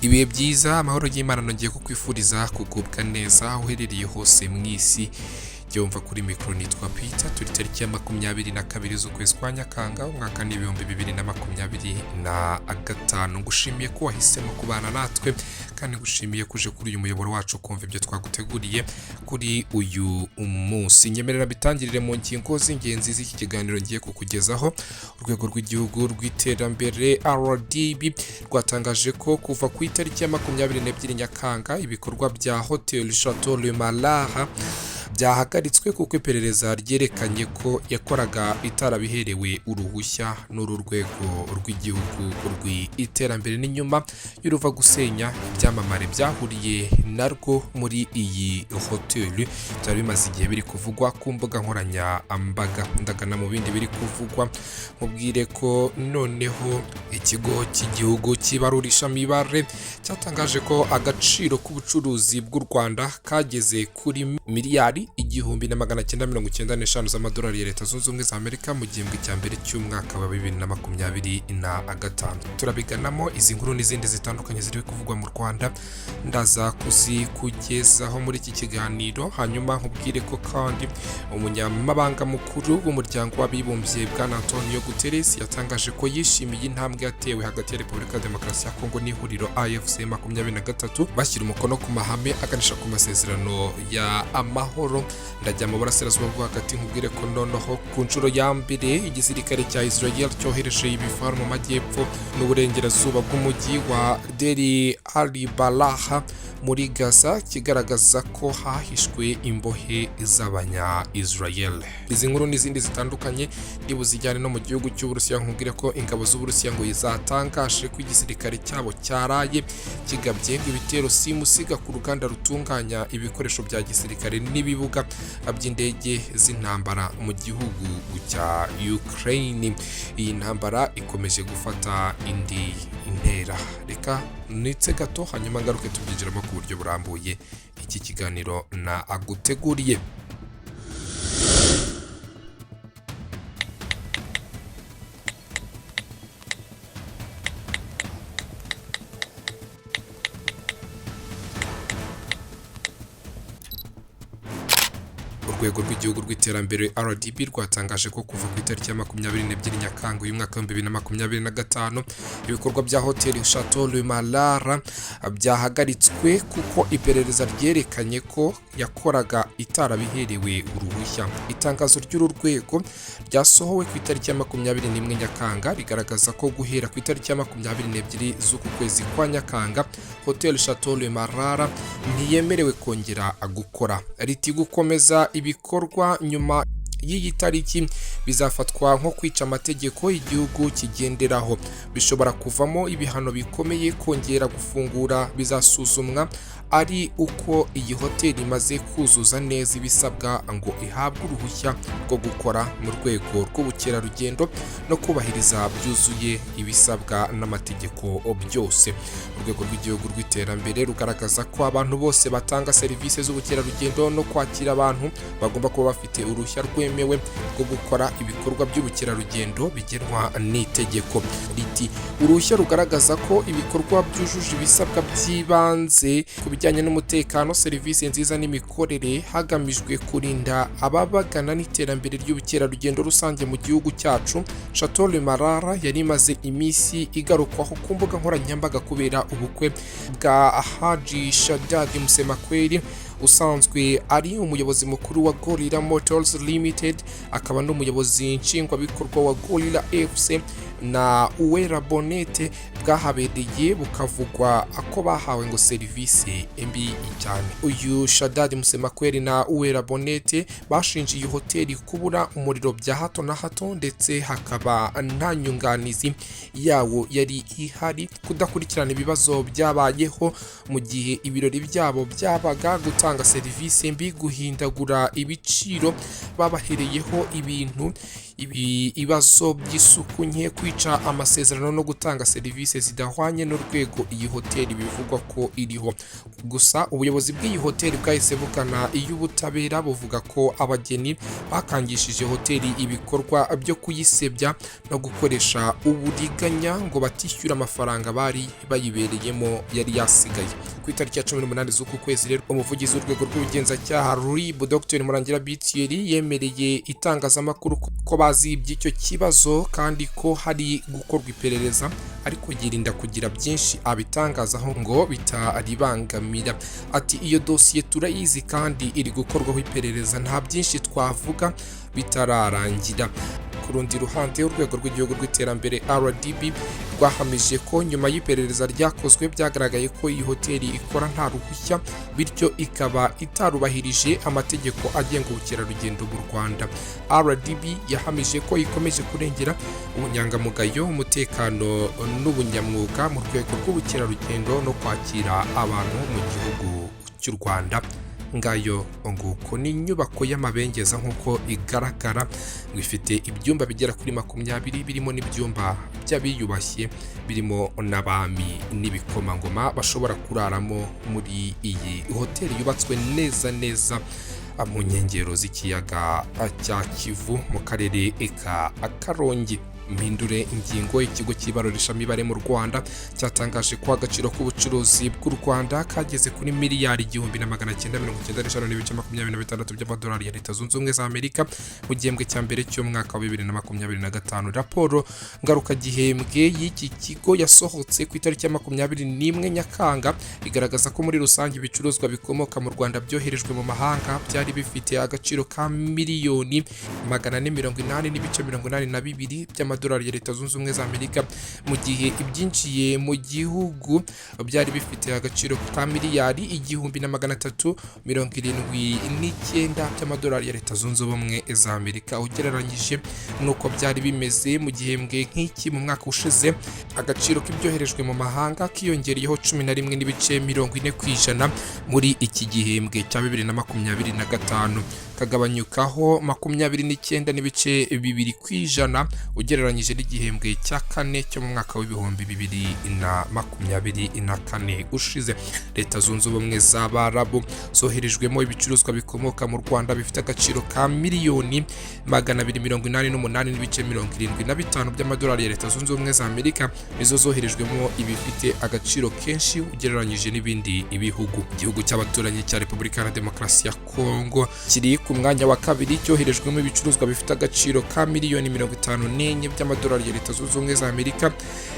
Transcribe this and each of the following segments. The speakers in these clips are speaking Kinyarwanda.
ibihe byiza amahoro y'Imana nongeye kukwifuriza kugubwa neza aho uherereye hose mu isi. Yumva kuri mikoro nitwa Peter, turi tariki ya 22 z'ukwezi kwa Nyakanga umwaka ni 2025. Ngushimiye ko wahisemo kubana natwe kandi ngushimiye kuje kuri uyu muyoboro wacu kumva ibyo twaguteguriye kuri uyu munsi. Nyemerera bitangirire mu ngingo z'ingenzi z'iki kiganiro ngiye kukugezaho. Urwego rw'igihugu rw'iterambere RDB rwatangaje ko kuva ku itariki ya 22 Nyakanga ibikorwa bya Hotel Chateau Marara byahagaritswe kuko iperereza ryerekanye ko yakoraga itarabiherewe uruhushya n'uru rwego rw'igihugu rw'iterambere n'inyuma y'uruva gusenya ibyamamare byahuriye narwo muri iyi hoteli. Byari bimaze igihe biri kuvugwa ku mbuga nkoranyambaga ndagana mu bindi biri kuvugwa. Mubwire ko noneho ikigo cy'igihugu kibarurisha mibare cyatangaje ko agaciro k'ubucuruzi bw'u Rwanda kageze kuri miliyari 1,995 z'amadolari ya Leta Zunze Ubumwe za Amerika mu gihembwe cya mbere cy'umwaka wa 2025. Turabiganamo izi nkuru n'izindi zitandukanye ziri kuvugwa mu Rwanda ndaza kuzikugezaho muri iki kiganiro. Hanyuma nkubwire ko kandi umunyamabanga mukuru w'umuryango w'abibumbye bwana Antonio Guterres yatangaje ko yishimiye intambwe yatewe hagati ya Repubulika ya Demokarasi ya Kongo n'ihuriro AFC 23 bashyira umukono ku mahame aganisha ku masezerano ya amahoro. Ndajya mu burasirazuba bwo hagati nkubwire ko noneho ku nshuro ya mbere igisirikare cya Israel cyohereje ibifaru mu majyepfo n'uburengerazuba bw'umujyi wa Deri al-Balaha muri Gaza, kigaragaza ko hahishwe imbohe z'abanya Israel. Izi nkuru n'izindi zitandukanye nibuzijyane no mu gihugu cy'Uburusiya. Nkubwire ko ingabo z'Uburusiya ngo zatangaje ko igisirikare cyabo cyaraye kigabye ibitero simusiga ku ruganda rutunganya ibikoresho bya gisirikare n'ibibuga by'indege z'intambara mu gihugu cya Ukraine. Iyi ntambara ikomeje gufata indi intera. Reka nitse gato hanyuma ngaruke tubyigiramo ku buryo burambuye iki kiganiro na aguteguriye. Urwego rw'igihugu rw'iterambere RDB rwatangaje ko kuva ku itariki ya 22 Nyakanga uyu mwaka wa 2025 ibikorwa bya Hotel Chateau Marara byahagaritswe kuko iperereza ryerekanye ko yakoraga itarabiherewe uruhushya. Itangazo ry'uru rwego ryasohowe ku itariki ya 21 Nyakanga rigaragaza ko guhera ku itariki ya 22 z'uku kwezi kwa Nyakanga Hotel Chateau Marara ntiyemerewe kongera gukora. Riti gukomeza ibikorwa nyuma y'iyi tariki bizafatwa nko kwica amategeko igihugu kigenderaho, bishobora kuvamo ibihano bikomeye. Kongera gufungura bizasuzumwa ari uko iyi hoteli imaze kuzuza neza ibisabwa ngo ihabwe uruhushya rwo gukora mu rwego rw'ubukerarugendo no kubahiriza byuzuye ibisabwa n'amategeko byose. Urwego rw'igihugu rw'iterambere rugaragaza ko abantu bose batanga serivisi z'ubukerarugendo no kwakira abantu bagomba kuba bafite uruhushya rwemewe rwo gukora ibikorwa by'ubukerarugendo bigenwa n'itegeko. Riti uruhushya rugaragaza ko ibikorwa byujuje ibisabwa by'ibanze ku bijyanye n'umutekano, serivisi nziza n'imikorere hagamijwe kurinda ababagana n'iterambere ry'ubukerarugendo rusange mu gihugu cyacu. Chateau Marara yari imaze iminsi igarukwaho ku mbuga nkoranyambaga kubera ubukwe bwa Haji Shadadi Musemakweli usanzwe ari umuyobozi mukuru wa Gorilla Motors Limited, akaba n'umuyobozi nshingwabikorwa wa Gorilla FC na Uwera Bonete. Bwahabereye bukavugwa ako bahawe ngo serivisi mbi cyane. Uyu Shadadi Musemakweli na Uwera Bonete bashinjiye hoteli kubura umuriro bya hato na hato, ndetse hakaba nta nyunganizi yawo yari ihari, kudakurikirana ibibazo byabayeho mu gihe ibirori byabo byabaga, gutanga serivisi mbi, guhindagura ibiciro babahereyeho ibintu, ibibazo by'isuku nke, kwica amasezerano no gutanga serivisi zidahwanye n'urwego iyi hoteli bivugwa ko iriho. Gusa ubuyobozi bw'iyi hoteli bwahise bukana iy'ubutabera buvuga ko abageni bakangishije hoteli ibikorwa byo kuyisebya no gukoresha uburiganya ngo batishyura amafaranga bari bayibereyemo yari yasigaye. Ku itariki ya 18 z'uku kwezi rero umuvugizi w'urwego rw'ubugenzacyaha RIB Dr Murangira Bitieri yemereye itangazamakuru ko bazi iby'icyo kibazo kandi ko hari gukorwa iperereza, ariko yirinda kugira byinshi abitangazaho ngo bitaribangamira. Ati iyo dosiye turayizi kandi iri gukorwaho iperereza, nta byinshi twavuga bitararangira. Ku rundi ruhande urwego rw'igihugu rw'iterambere RDB rwahamije ko nyuma y'iperereza ryakozwe byagaragaye ko iyi hoteli ikora nta ruhushya, bityo ikaba itarubahirije amategeko agenga ubukerarugendo mu Rwanda. RDB yahamije ko ikomeje kurengera ubunyangamugayo, umutekano n'ubunyamwuga mu rwego rw'ubukerarugendo no kwakira abantu mu gihugu cy'u Rwanda. Ngayo nguko ni inyubako y'amabengeza nk'uko igaragara, ifite ibyumba bigera kuri 20 birimo n'ibyumba by'abiyubashye, birimo n'abami n'ibikomangoma bashobora kuraramo muri iyi hoteli yubatswe neza mu nkengero z'ikiyaga cya Kivu mu karere ka Karongi. Mpindure ingingo, ikigo cy'ibarurishamibare mu Rwanda cyatangaje ko agaciro k'ubucuruzi bw'u Rwanda kageze kuri miliyari 1,995 by'amadolari ya Leta Zunze Ubumwe za Amerika mu gihembwe cya mbere cy'umwaka wa 2025. Raporo ngaruka gihembwe y'iki kigo yasohotse ku itariki ya 21 Nyakanga igaragaza ko muri rusange ibicuruzwa bikomoka mu Rwanda byoherejwe mu mahanga byari bifite agaciro ka miliyoni 480.82 by'amadolari ya Leta Zunze Ubumwe za Amerika, mu gihe ibyinjiye mu gihugu byari bifite agaciro ka miliyari 1,379 by'amadolari ya Leta Zunze Ubumwe za Amerika. Ugereranyije nuko byari bimeze mu gihembwe nk'iki mu mwaka ushize, agaciro k'ibyoherejwe mu mahanga kiyongereyeho 11.40% muri iki gihembwe cya 2025, kagabanyukaho 29.2% ugereranyije n'igihembwe cya kane cyo mu mwaka w'ibihumbi 2024 ushize. Leta Zunze Ubumwe z'Abarabu zoherejwemo ibicuruzwa bikomoka mu Rwanda bifite agaciro ka miliyoni 288.75 by'amadolari ya Leta Zunze Ubumwe za Amerika, nizo zoherejwemo ibifite agaciro kenshi ugereranyije n'ibindi ibihugu. Igihugu cy'abaturanyi cya Repubulika ya Demokarasi ya Kongo kiri ku mwanya wa kabiri, cyoherejwemo ibicuruzwa bifite agaciro ka miliyoni 54 by'amadolari ya Leta Zunze Ubumwe za Amerika,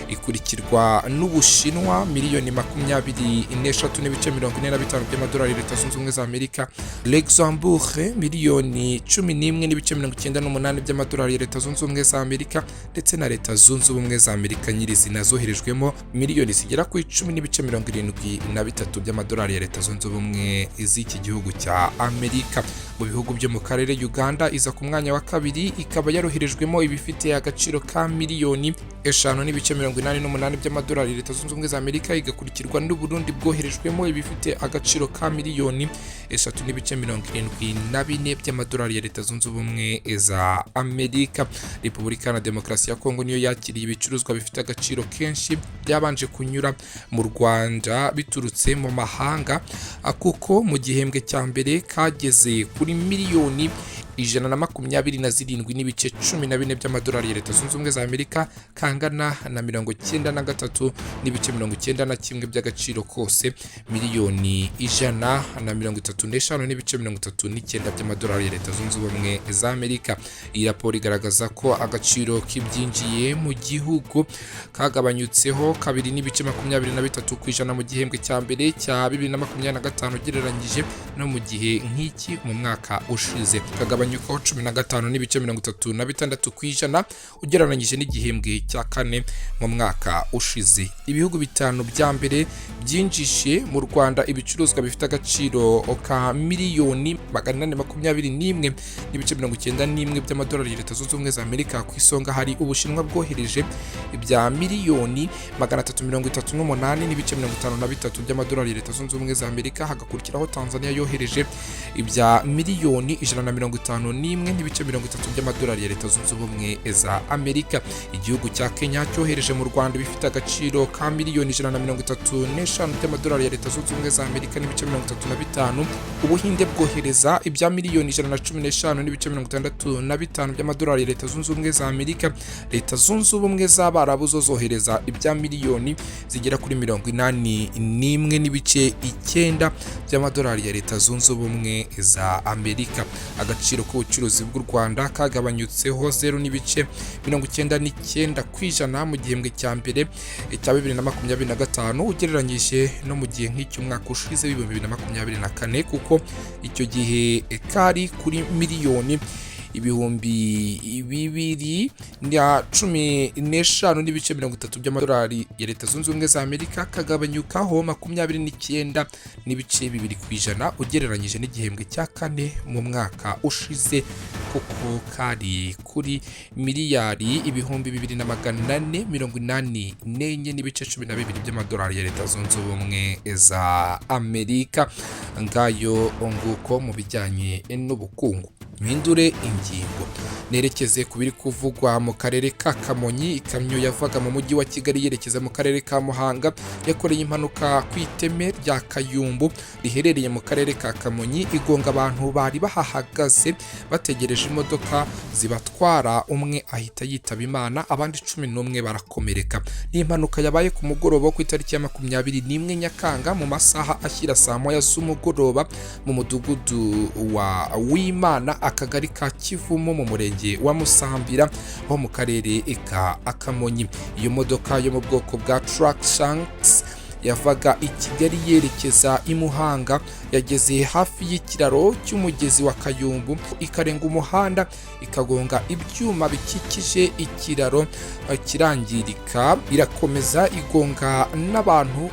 ikurikirwa n'Ubushinwa miliyoni 23.45 by'amadolari ya Leta Zunze Ubumwe za Amerika, Luxembourg miliyoni 11.98 by'amadolari ya Leta Zunze Ubumwe za Amerika, ndetse na Leta Zunze Ubumwe za Amerika nyirizina zoherejwemo miliyoni zigera ku 10.73 by'amadolari ya Leta Zunze Ubumwe z'iki gihugu cya Amerika. Mu bihugu byo mu karere, Uganda iza ku mwanya wa kabiri, ikaba yaroherejwemo ibifite agaciro ka miliyoni 5.88 by'amadolari ya Leta Zunze Ubumwe za Amerika, igakurikirwa n'Uburundi bwoherejwemo ibifite agaciro ka miliyoni 3.74 by'amadolari ya Leta Zunze Ubumwe za Amerika. Repubulika ya Demokarasi ya Kongo niyo yakiriye ibicuruzwa bifite agaciro kenshi byabanje kunyura mu Rwanda biturutse mu mahanga, kuko mu gihembwe cya mbere kageze kuri miliyoni 127.14 by'amadolari ya Leta Zunze Ubumwe za Amerika, kangana na 93.91 by'agaciro kose, miliyoni 135.39 by'amadolari ya Leta Zunze Ubumwe za Amerika. Iyi raporo igaragaza ko agaciro k'ibyinjiye mu gihugu kagabanyutseho 2.23% mu gihembwe cya mbere cya 2025 ugereranyije no mu gihe nk'iki mu mwaka ushize, kagabanyukaho 15.36% ugereranyije n'igihembwe cya kane mu mwaka ushize. Ibihugu bitanu bya mbere byinjije mu Rwanda ibicuruzwa bifite agaciro ka miliyoni 421.91 by'amadolari ya Leta Zunze Ubumwe za Amerika. Ku isonga hari Ubushinwa bwohereje ibya miliyoni 338.53 by'amadolari ya Leta Zunze Ubumwe za Amerika, hagakurikiraho Tanzania yohereje ibya miliyoni 150 51 n'ibice 30 by'amadolari ya Leta Zunze Ubumwe za Amerika. Igihugu cya Kenya cyohereje mu Rwanda bifite agaciro ka miliyoni 135 by'amadolari ya Leta Zunze Ubumwe za Amerika n'ibice 35. Ubuhinde bwohereza ibya miliyoni 115 n'ibice 65 by'amadolari ya Leta Zunze Ubumwe za Amerika. Leta Zunze Ubumwe z'Abarabu zo zohereza ibya miliyoni zigera kuri 81 n'ibice 9 by'amadolari ya Leta Zunze Ubumwe za Amerika. Agaciro k'ubucuruzi bw'u Rwanda kagabanyutseho 0.99 kw'ijana mu gihembwe cya mbere cya 2025 ugereranyije no mu gihe nk'icy'umwaka ushize 2024, kuko icyo gihe kari kuri miliyoni 215 n'ibice 30 by'amadolari ya Leta Zunze Ubumwe za Amerika, kagabanyukaho 29 n'ibice 2 kw'ijana ugereranyije n'igihembwe cya kane mu mwaka ushize, kuko kari kuri miliyari 2,484 n'ibice 12 by'amadolari ya Leta Zunze Ubumwe za Amerika. Ngayo nguko mu bijyanye n'ubukungu. Mpindure ingingo nerekeze kubiri kuvugwa mu karere ka Kamonyi. Ikamyo yavaga mu mujyi wa Kigali yerekeza mu karere ka Muhanga yakoreye impanuka ku iteme rya Kayumbu riherereye mu karere ka Kamonyi, igonga abantu bari bahahagaze bategereje imodoka zibatwara. Umwe ahita yitaba Imana, abandi 11 barakomereka. Ni impanuka yabaye ku mugoroba ku itariki ya 21 Nyakanga mu masaha ashyira saa moya z'umugoroba mu mudugudu wa Wimana, akagari ka Kivumu mu murenge wa Musambira ho mu karere ka Kamonyi. Iyo modoka yo mu bwoko bwa truck shanks yavaga i Kigali yerekeza i Muhanga yageze hafi y'ikiraro cy'umugezi wa Kayumbu, ikarenga umuhanda ikagonga ibyuma bikikije ikiraro kirangirika, irakomeza igonga n'abantu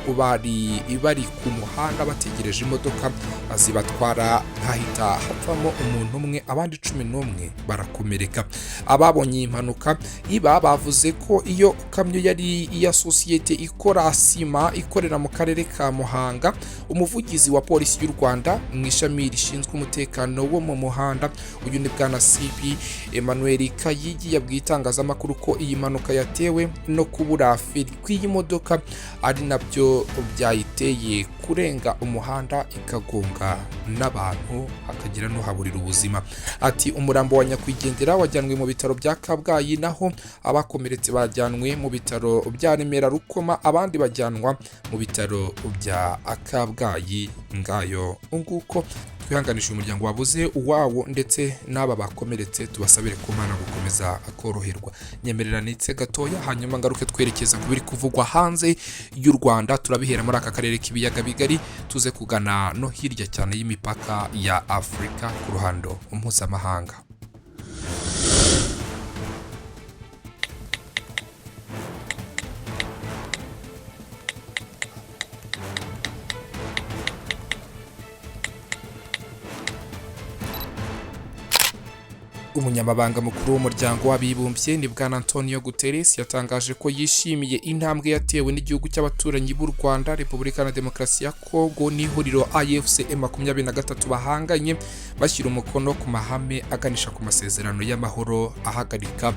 bari ku muhanda bategereje imodoka zibatwara. Hahita hapfamo umuntu umwe, abandi 11 barakomereka. Ababonye impanuka iba bavuze ko iyo kamyo yari iya sosiyete ikora sima ikorera mu karere ka Muhanga. Umuvugizi wa polisi y'u Rwanda mu ishami rishinzwe umutekano wo mu muhanda, uyu ni bwana CP Emmanuel Kayigi, yabwiye itangazamakuru ko iyi mpanuka yatewe no kubura feri kw'iyi modoka ari nabyo byayiteye kurenga umuhanda ikagonga n'abantu hakagira n'uhaburira ubuzima. Ati umurambo wa nyakwigendera wajyanwe mu bitaro bya Kabgayi, naho abakomeretse bajyanwe mu bitaro bya Remera Rukoma, abandi bajyanwa mu bitaro bya Kabgayi. Ngayo nguko twihanganisha umuryango wabuze uwawo ndetse n'aba bakomeretse, tubasabire ku Mana gukomeza akoroherwa. Nyemerera nitse gatoya hanyuma ngaruke twerekeza kubiri kuvugwa hanze y'u Rwanda. Turabihera muri aka karere k'ibiyaga bigari, tuze kugana no hirya cyane y'imipaka ya Afrika ku ruhando mpuzamahanga. Umunyamabanga mukuru w'umuryango w'abibumbye ni bwana Antonio Guterres yatangaje ko yishimiye intambwe yatewe n'igihugu cy'abaturanyi b'u Rwanda, Repubulika ya Demokarasi ya Kongo n'ihuriro AFC M23 bahanganye bashyira umukono ku mahame aganisha ku masezerano y'amahoro ahagarika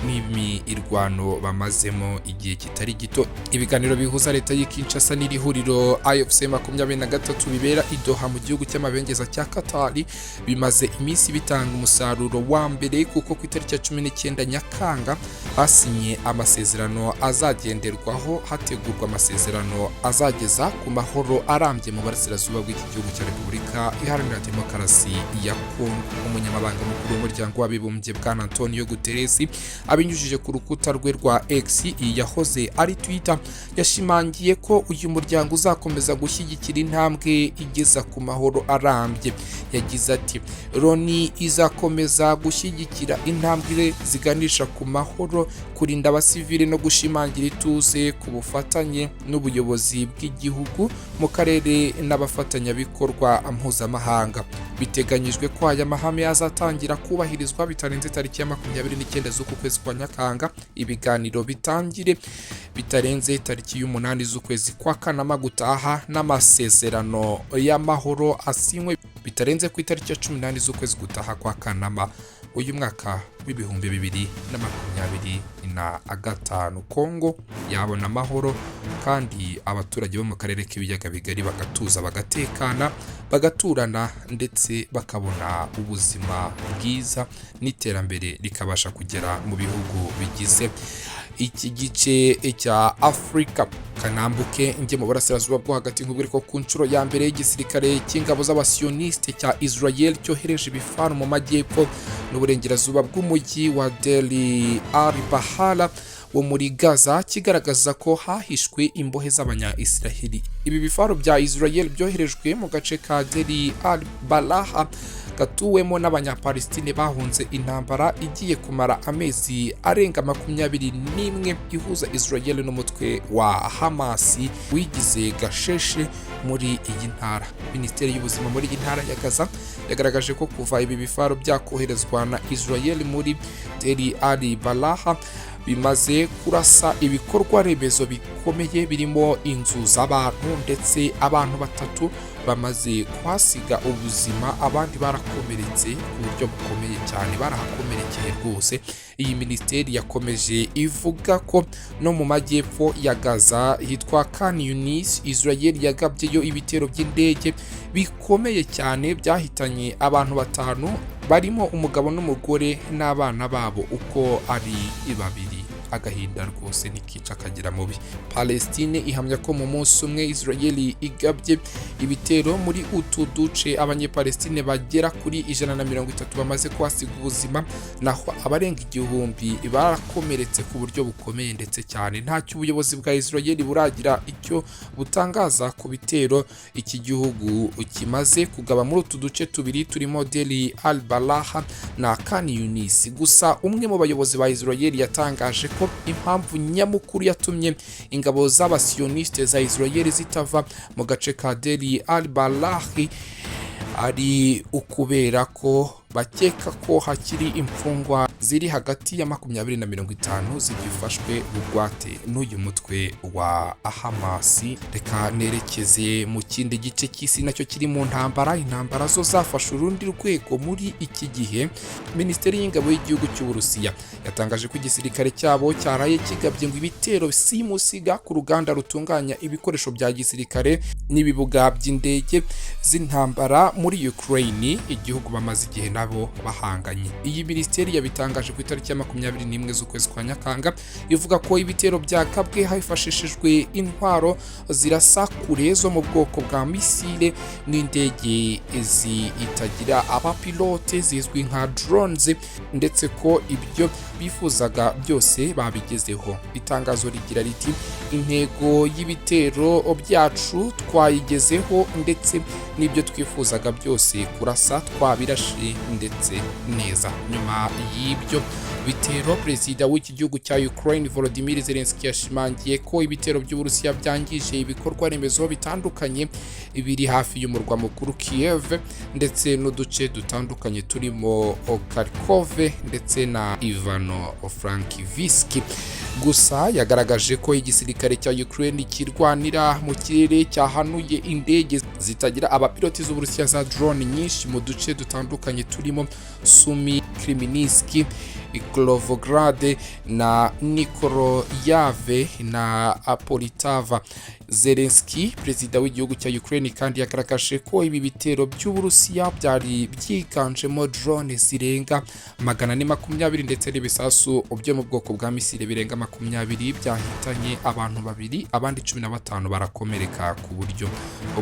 n'imirwano bamazemo igihe kitari gito. Ibiganiro bihuza leta y'Kinshasa n'iri huriro AFC M23 bibera i Doha mu gihugu cy'amabengeza cya Qatar bimaze iminsi bitanga umusaruro wa mbere, kuko ku itariki ya 19 Nyakanga basinye amasezerano azagenderwaho hategurwa amasezerano azageza ku mahoro arambye mu burasirazuba bw'iki gihugu cya Repubulika Iharanira Demokarasi ya Kongo. Umunyamabanga mukuru w'umuryango w'abibumbye bwana Antonio Guterres abinyujije ku rukuta rwe rwa X yahoze ari Twitter yashimangiye ko uyu muryango uzakomeza gushyigikira intambwe igeza ku mahoro arambye. Yagize ati Loni izakomeza gushyigikira intambwe ziganisha ku mahoro, kurinda abasivili no gushimangira ituze ku bufatanye n'ubuyobozi bw'igihugu mu karere n'abafatanyabikorwa mpuzamahanga. biteganyijwe ko aya mahame azatangira kubahirizwa bitarenze tariki ya 29 z'uku kwezi kwa Nyakanga, ibiganiro bitangire bitarenze tariki y'umunani z'ukwezi kwa Kanama gutaha, n'amasezerano y'amahoro asinywe bitarenze ku itariki ya 18 z'ukwezi gutaha kwa Kanama uyu mwaka w'ibihumbi 2025. Kongo yabona amahoro kandi abaturage bo mu karere k'ibiyaga bigari bagatuza, bagatekana, bagaturana ndetse bakabona ubuzima bwiza n'iterambere rikabasha kugera mu bihugu bigize iki gice cya Afrika. Kanambuke nge mu burasirazuba bwo hagati nk'ubwo ko ku nshuro ya mbere y'igisirikare cy'ingabo z'abasioniste cya Israel cyohereje ibifaru mu majyepfo n'uburengerazuba bw'umujyi wa Deli al-Bahala wo muri Gaza, kigaragaza ko hahishwe imbohe z'abanya-Israeli. Ibi bifaru bya Israel byoherejwe mu gace ka Deli al-Bahala gatuwemo n'abanyapalestine bahunze intambara igiye kumara amezi arenga 21 ihuza Israel n'umutwe wa Hamas wigize gasheshe muri iyi ntara. Minisiteri y'ubuzima muri iyi ntara ya Gaza yagaragaje ko kuva ibi bifaru byakoherezwa na Israel muri Deli al-Bahala bimaze kurasa ibikorwa remezo bikomeye birimo inzu z'abantu, ndetse abantu 3 bamaze kwasiga ubuzima, abandi barakomeretse ku buryo bukomeye cyane, barahakomerekeye rwose. Iyi minisiteri yakomeje ivuga ko no mu majyepfo ya Gaza hitwa Khan Yunis, Israel yagabyeyo ibitero by'indege bikomeye cyane byahitanye abantu 5 barimo umugabo n'umugore n'abana babo uko ari 2. Agahinda rwose nikica kagira mubi. Palestine ihamya ko mu munsi umwe Israel igabye ibitero muri utu duce abanyepalestine bagera kuri 130 bamaze kwasiga ubuzima, naho abarenga 1000 barakomeretse ku buryo bukomeye ndetse cyane. Ntacyo ubuyobozi bwa Israel buragira icyo butangaza ku bitero iki gihugu kimaze kugaba muri utu duce 2 turimo Deli al-Bahala na Khan Yunis. Gusa umwe mu bayobozi ba Israel yatangaje ko impamvu nyamukuru yatumye ingabo z'abasioniste za Israel zitava mu gace ka Deli al-Bahala ari ukubera ko bakeka ko hakiri imfungwa ziri hagati ya 20 na 50 zigifashwe bugwate n'uyu mutwe wa Hamas. Reka nerekeze mu kindi gice cy'isi nacyo kiri mu intambara zo zafashe urundi rwego muri iki gihe. Minisiteri y'ingabo y'igihugu cy'Uburusiya yatangaje ko igisirikare cyabo cyaraye kigabye ngo ibitero simusiga ku ruganda rutunganya ibikoresho bya gisirikare n'ibibuga by'indege z'intambara muri Ukraine, igihugu bamaze igihe nabo bahanganye. Iyi minisiteri yabitangaje ku itariki ya 21 z'ukwezi kwa Nyakanga, ivuga ko ibitero byakabwe hifashishijwe intwaro zirasa kure zo mu bwoko bwa misile n'indege itagira abapilote zizwi nka drones, ndetse ko ibyo bifuzaga byose babigezeho. Itangazo rigira riti intego y'ibitero byacu twayigezeho, ndetse n'ibyo twifuzaga byose kurasa twabirashe ndetse neza. Nyuma y'ibyo bitero, perezida w'iki gihugu cya Ukraine Volodymyr Zelensky yashimangiye ko ibitero by'Uburusiya byangije ibikorwa remezo bitandukanye biri hafi y'umurwa mukuru Kiev, ndetse n'uduce dutandukanye turimo Kharkov ndetse na Ivano-Frankivsk. Gusa yagaragaje ko igisirikare cya Ukraine kirwanira mu kirere cyahanuye indege zitagira abapiloti z'Uburusiya za drone nyinshi mu duce dutandukanye turimo Sumi, Kremlinsk, Kilovograd na Nikoroyave na Apolitava. Zelensky, perezida w'igihugu cya Ukraine, kandi yagaragaje ko ibi bitero by'Uburusiya byari byiganjemo drone zirenga 120 ndetse n'ibisasu byo mu bwoko bwa misile birenga 20 byahitanye abantu 2, abandi 15 barakomereka ku buryo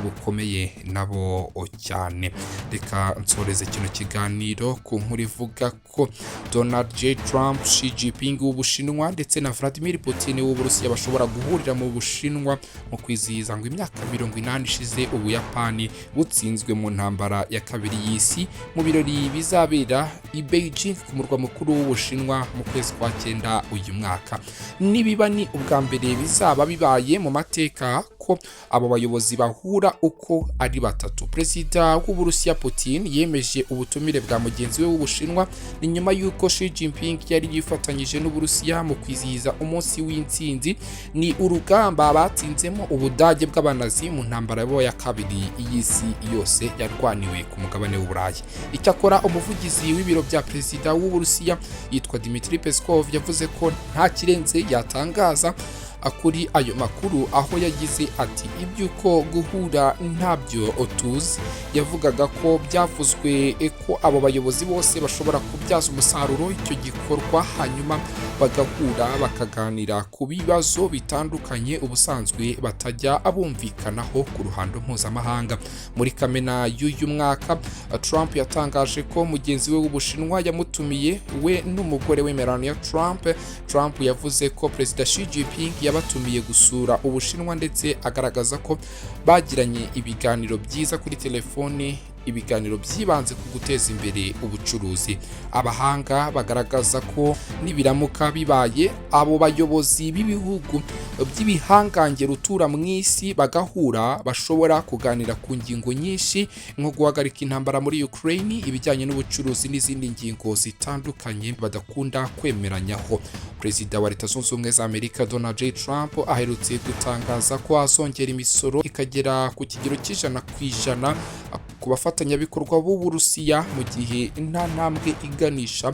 bukomeye nabo cyane. Reka nsoreze kino kiganiro ku nkuru ivuga ko Donald J Trump, Xi Jinping w'Ubushinwa ndetse na Vladimir Putin w'Uburusiya bashobora guhurira mu Bushinwa mu kwizihiza ngo imyaka 80 ishize Ubuyapani butsinzwe mu ntambara ya kabiri y'isi mu birori bizabera i Beijing ku murwa mukuru w'Ubushinwa mu kwezi kwa 9 uyu mwaka. Nibiba ni ubwa mbere bizaba bibaye mu mateka ko abo bayobozi bahura uko ari batatu. Perezida w'Uburusiya Putin yemeje ubutumire bwa mugenzi we w'Ubushinwa ni nyuma y'uko Xi Jinping yari yifatanyije n'Uburusiya mu kwizihiza umunsi w'intsinzi. Ni urugamba batsinzemo Ubudage bw'Abanazi mu ntambara ya kabiri y'isi yose yarwaniwe ku mugabane w'Uburayi. Icyakora umuvugizi w'ibiro bya perezida w'Uburusiya yitwa Dmitry Peskov yavuze ko nta kirenze yatangaza kuri ayo makuru, aho yagize ati ibyuko guhura ntabyo otuzi. Yavugaga ko byavuzwe ko abo bayobozi bose bashobora kubyaza umusaruro icyo gikorwa hanyuma bagahura bakaganira ku bibazo bitandukanye ubusanzwe batajya abumvikanaho ku ruhando mpuzamahanga. Muri Kamena y'uyu mwaka Trump yatangaje ko mugenzi we w'Ubushinwa yamutumiye we n'umugore we Melania Trump. Trump yavuze ko Perezida Xi Jinping batumiye gusura Ubushinwa ndetse agaragaza ko bagiranye ibiganiro byiza kuri telefoni, ibiganiro byibanze ku guteza imbere ubucuruzi. Abahanga bagaragaza ko nibiramuka bibaye abo bayobozi b'ibihugu by'ibihangange rutura mu isi bagahura bashobora kuganira ku ngingo nyinshi nko guhagarika intambara muri Ukraine, ibijyanye n'ubucuruzi n'izindi ngingo zitandukanye badakunda kwemeranyaho. Perezida wa Leta Zunze Ubumwe za Amerika Donald J Trump aherutse gutangaza ko azongera imisoro ikagera ku kigero c'100% ku bafatanyabikorwa b'Uburusiya mu gihe nta ntambwe iganisha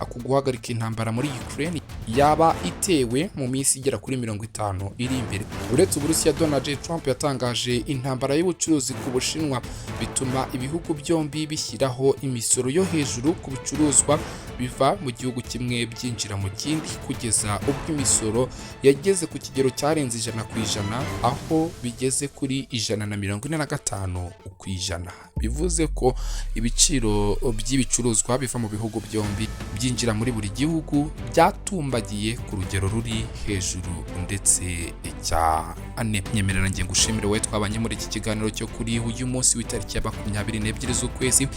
ku guhagarika intambara muri Ukraine yaba itewe mu minsi igera kuri 50 iri imbere. Uretse Uburusiya, Donald J Trump yatangaje intambara y'ubucuruzi ku Bushinwa bituma ibihugu byombi bishyiraho imisoro yo hejuru ku bicuruzwa biva mu gihugu kimwe byinjira mu kindi, kugeza ubwo imisoro yageze ku kigero cyarenze 100%, aho bigeze kuri 145%. Bivuze ko ibiciro by'ibicuruzwa biva mu bihugu byombi byinjira muri buri gihugu byatumbagiye ku rugero ruri hejuru ndetse cyane. Nyemerera ngiye ngushimire wowe twabanye muri iki kiganiro cyo kuri uyu munsi w'itariki ya 22 z'ukwezi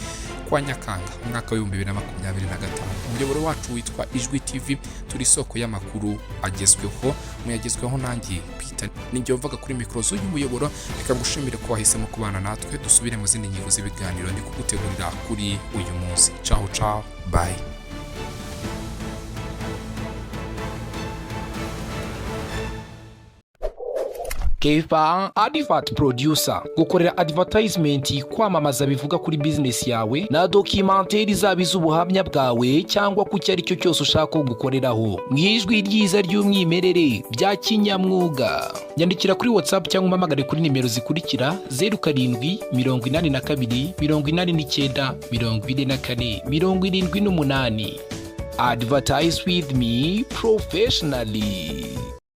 kwa Nyakanga umwaka wa 2025. Umuyoboro wacu witwa Ijwi TV, turi soko y'amakuru agezweho, muyagezweho nanjye Peter ninjye mvuga kuri mikro z'uyu muyoboro. Reka ngushimire ko wahisemo kubana natwe, dusubire mu zindi ngingo z'ibiganiro ndi kugutegurira kuri uyu munsi. Ciao ciao, bye. Kefa Advert Producer, gukorera advertisement, kwamamaza bivuga kuri business yawe na documentaire zabiza ubuhamya bwawe cyangwa ku cyari cyo cyose ushaka gukoreraho mwijwi ryiza ry'umwimerere bya kinyamwuga. Nyandikira kuri WhatsApp cyangwa umpamagare kuri nimero zikurikira 0782 89 24 78. Advertise with me professionally.